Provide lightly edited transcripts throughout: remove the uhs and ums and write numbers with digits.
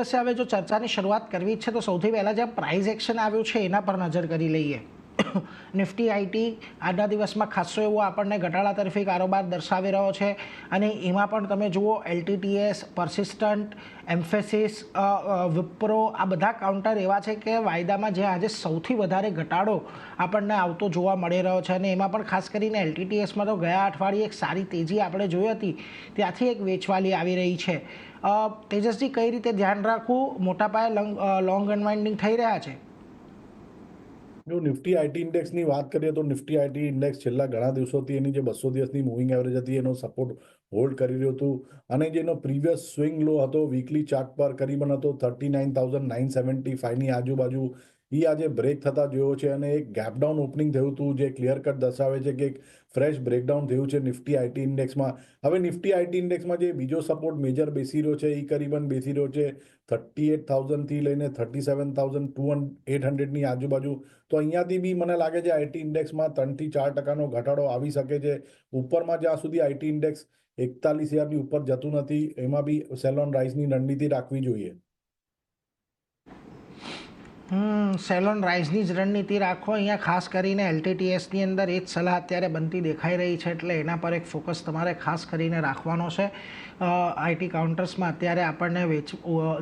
દિવસે હવે જો ચર્ચાની શરૂઆત કરવી છે તો સૌથી પહેલાં જે પ્રાઇઝ એક્શન આવ્યું છે એના પર નજર કરી લઈએ. નિફ્ટી આઈટી આજના દિવસમાં ખાસો એવો આપણને ઘટાડા તરફી કારોબાર દર્શાવી રહ્યો છે અને એમાં પણ તમે જુઓ એલટીટીએસ, પરસિસ્ટન્ટ, એમ્ફેસિસ, વિપ્રો આ બધા કાઉન્ટર એવા છે કે વાયદામાં જે આજે સૌથી વધારે ઘટાડો આપણને આવતો જોવા મળી રહ્યો છે અને એમાં પણ ખાસ કરીને એલટીટીએસમાં તો ગયા અઠવાડિયે એક સારી તેજી આપણે જોઈ હતી, ત્યાંથી એક વેચવાલી આવી રહી છે. તેજસજી, કઈ રીતે ધ્યાન રાખવું? મોટા પાયે લોંગ અનવાઇન્ડિંગ થઈ રહ્યા છે. જો નિફ્ટી આઈટી ઇન્ડેક્સની વાત કરીએ તો નિફ્ટી આઈટી ઇન્ડેક્સ છેલ્લા ઘણા દિવસોથી એની જે 200 દિવસની મૂવિંગ એવરેજ હતી એનો સપોર્ટ હોલ્ડ કરી રહ્યું હતું અને જેનો પ્રીવિયસ સ્વિંગ લો હતો વીકલી ચાર્ટ પર કરીબન હતો 39,975 ની આજુબાજુ, એ આજે બ્રેક થતા જોયો છે અને એક ગેપડાઉન ઓપનિંગ થયું હતું જે ક્લિયર કટ દર્શાવે છે કે એક ફ્રેશ બ્રેકડાઉન થયું છે નિફ્ટી આઈટી ઇન્ડેક્સમાં. હવે નિફ્ટી આઈટી ઇન્ડેક્સમાં જે બીજો સપોર્ટ મેજર બેસી રહ્યો છે એ કરીબન બેસી રહ્યો છે 38,000 થી લઈને 37,800 ની આજુબાજુ. તો અહીંયાથી બી મને લાગે છે આઈટી ઇન્ડેક્સમાં 3 થી 4% ઘટાડો આવી શકે છે. ઉપરમાં જ્યાં સુધી આઈટી ઇન્ડેક્સ 41,000ની ઉપર જતું નથી એમાં બી સેલ ઓન રાઇઝની રણનીતિ રાખવી જોઈએ. સેલ ઓન રાઇઝની જ રણનીતિ રાખો. અહીંયા ખાસ કરીને એલટીટીએસની અંદર એ જ સલાહ અત્યારે બનતી દેખાઈ રહી છે એટલે એના પર એક ફોકસ તમારે ખાસ કરીને રાખવાનો છે. આઈટી કાઉન્ટર્સમાં અત્યારે આપણને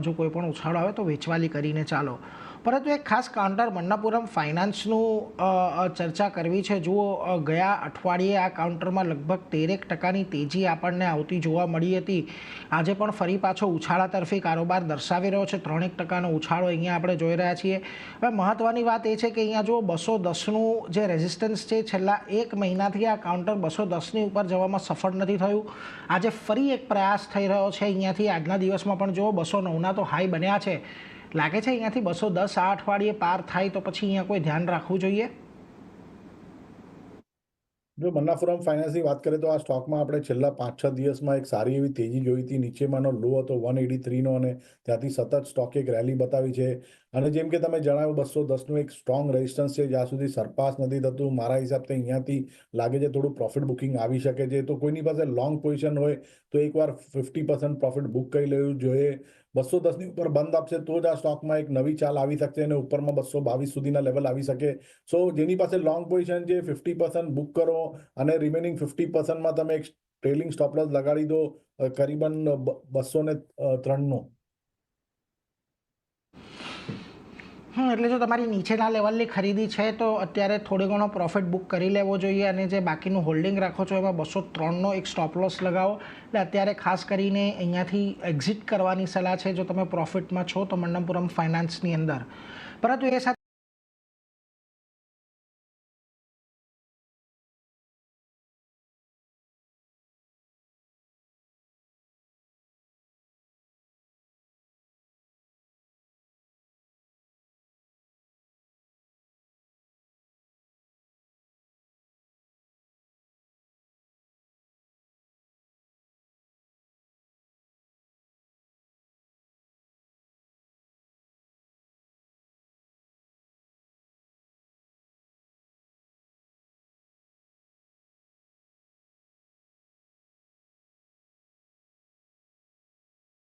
જો કોઈ પણ ઉછાળો આવે તો વેચવાલી કરીને ચાલો. પરંતુ એક ખાસ કાઉન્ટર મન્નાપુરમ ફાઇનાન્સનું ચર્ચા કરવી છે. જુઓ, ગયા અઠવાડિયે આ કાઉન્ટરમાં લગભગ 13% તેજી આપણને આવતી જોવા મળી હતી. આજે પણ ફરી પાછો ઉછાળા તરફી કારોબાર દર્શાવી રહ્યો છે. 3% ઉછાળો અહીંયા આપણે જોઈ રહ્યા છીએ. હવે મહત્ત્વની વાત એ છે કે અહીંયા જુઓ 210નું જે રેઝિસ્ટન્સ છે છેલ્લા એક મહિનાથી આ કાઉન્ટર 210ની ઉપર જવામાં સફળ નથી થયું. આજે ફરી એક પ્રયાસ થઈ રહ્યો છે અહીંયાથી. આજના દિવસમાં પણ જુઓ 209ના તો હાઈ બન્યા છે. લાગે છે અહીંયાથી 210 આ અઠવાડિયે પાર થાય તો પછી અહીંયા કોઈ ધ્યાન રાખવું જોઈએ? જો મન્નાપુરમ ફાઇનાન્સની વાત કરીએ તો આ સ્ટોકમાં આપણે છેલ્લા 5-6 દિવસમાં એક સારી એવી તેજી જોઈ હતી. નીચેમાંનો લો હતો 183નો અને ત્યાંથી સતત સ્ટોકે એક રેલી બતાવી છે અને જેમ કે તમે જણાવ્યું 210નું એક સ્ટ્રોંગ રેઝિસ્ટન્સ છે જ્યાં સુધી સરપાસ નથી થતું. મારા હિસાબથી અહીંયાથી લાગે છે થોડું પ્રોફિટ બુકિંગ આવી શકે છે. તો કોઈની પાસે લોંગ પોઝિશન હોય તો એકવાર 50% પ્રોફિટ બુક કરી લેવું જોઈએ. 210ની ઉપર બંધ આપશે તો જ આ સ્ટોકમાં એક નવી ચાલ આવી શકશે અને ઉપરમાં 222 સુધીના લેવલ આવી શકે. સો જેની પાસે લોંગ પોઝિશન છે 50% બુક કરો અને રિમેનિંગ 50%માં તમે એક ટ્રેલિંગ સ્ટોપ લોસ લગાડી દો કરીબન 203નો. એટલે જો તમારી નીચેના લેવલની ખરીદી છે તો અત્યારે થોડો ઘણો પ્રોફિટ બુક કરી લેવો જોઈએ અને જે બાકીનું હોલ્ડિંગ રાખો છો એમાં 203નો એક સ્ટોપ લોસ લગાવો. એટલે અત્યારે ખાસ કરીને અહીંયાથી એક્ઝિટ કરવાની સલાહ છે જો તમે પ્રોફિટમાં છો તો મન્નાપુરમ ફાઇનાન્સની અંદર. પરંતુ એ સાથે